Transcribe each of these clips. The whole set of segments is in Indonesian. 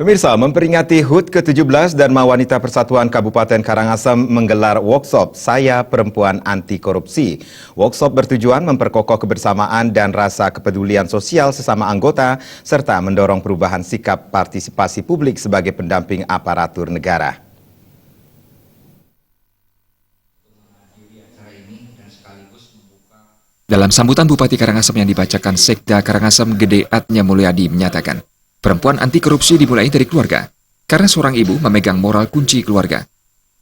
Pemirsa, memperingati HUT ke-17 Dharma Wanita Persatuan Kabupaten Karangasem menggelar workshop Saya Perempuan Anti Korupsi. Workshop bertujuan memperkokoh kebersamaan dan rasa kepedulian sosial sesama anggota, serta mendorong perubahan sikap partisipasi publik sebagai pendamping aparatur negara. Dalam sambutan Bupati Karangasem yang dibacakan Sekda Karangasem Gede Atnya Mulyadi menyatakan, perempuan anti korupsi dimulai dari keluarga, karena seorang ibu memegang moral kunci keluarga.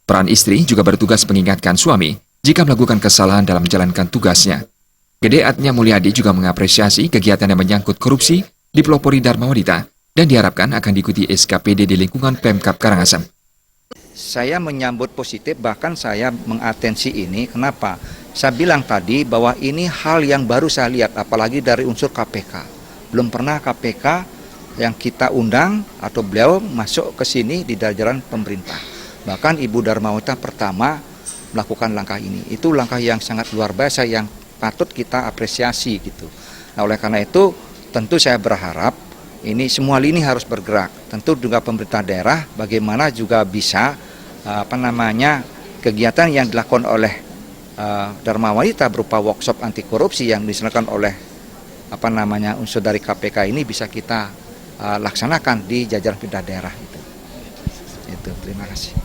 Peran istri juga bertugas mengingatkan suami jika melakukan kesalahan dalam menjalankan tugasnya. Gede Atnya Mulyadi juga mengapresiasi kegiatan yang menyangkut korupsi dipelopori Dharma Wanita dan diharapkan akan diikuti SKPD di lingkungan Pemkab Karangasem. Saya menyambut positif, bahkan saya mengatensi ini. Kenapa? Saya bilang tadi bahwa ini hal yang baru saya lihat, apalagi dari unsur KPK. Belum pernah KPK yang kita undang atau beliau masuk ke sini di jajaran pemerintah. Bahkan Ibu Dharma Wanita pertama melakukan langkah ini. Itu langkah yang sangat luar biasa yang patut kita apresiasi gitu. Nah, oleh karena itu tentu saya berharap ini semua lini harus bergerak. Tentu juga pemerintah daerah bagaimana juga bisa kegiatan yang dilakukan oleh Dharma Wanita berupa workshop anti korupsi yang diselenggarakan oleh unsur dari KPK ini bisa kita laksanakan di jajaran pemerintah daerah itu. Terima kasih.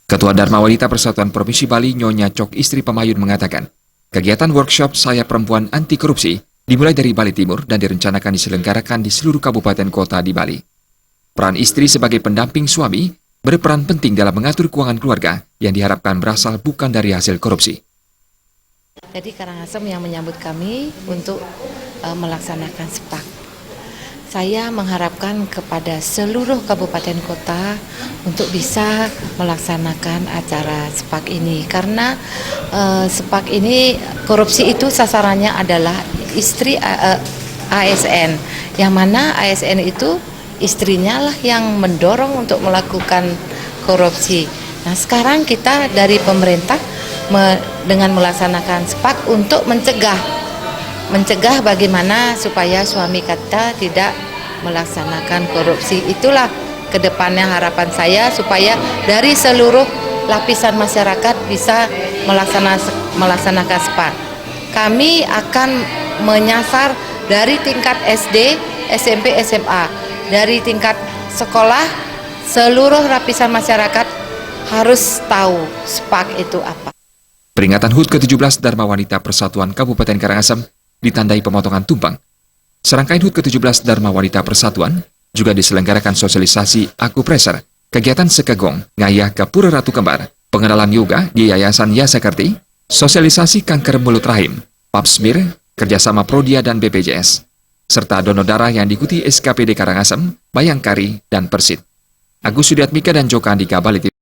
Ketua Dharma Wanita Persatuan Provinsi Bali Nyonya Cok Istri Pemayun mengatakan, kegiatan workshop Saya Perempuan Anti Korupsi dimulai dari Bali Timur dan direncanakan diselenggarakan di seluruh kabupaten kota di Bali. Peran istri sebagai pendamping suami berperan penting dalam mengatur keuangan keluarga yang diharapkan berasal bukan dari hasil korupsi. Jadi Karangasem yang menyambut kami untuk melaksanakan SPAK. Saya mengharapkan kepada seluruh kabupaten kota untuk bisa melaksanakan acara SPAK ini. Karena SPAK ini korupsi itu sasarannya adalah istri ASN. Yang mana ASN itu istrinya lah yang mendorong untuk melakukan korupsi. Nah, sekarang kita dari pemerintah dengan melaksanakan SPAK untuk mencegah bagaimana supaya suami kita tidak melaksanakan korupsi. Itulah kedepannya harapan saya supaya dari seluruh lapisan masyarakat bisa melaksanakan SPAK. Kami akan menyasar dari tingkat SD, SMP, SMA. Dari tingkat sekolah, seluruh lapisan masyarakat harus tahu SPAK itu apa. Peringatan HUT ke-17 Dharma Wanita Persatuan Kabupaten Karangasem ditandai pemotongan tumpeng. Serangkaian HUT ke-17 Dharma Wanita Persatuan juga diselenggarakan sosialisasi akupreser, kegiatan sekegong, ngayah ke Pura Ratu Kembar, pengenalan yoga di Yayasan Yasakerti, sosialisasi kanker mulut rahim, pap smear, kerjasama Prodia dan BPJS, serta donor darah yang diikuti SKPD Karangasem, Bayangkari, dan Persit. Agus Sudiatmika dan Joko Andika, Bali.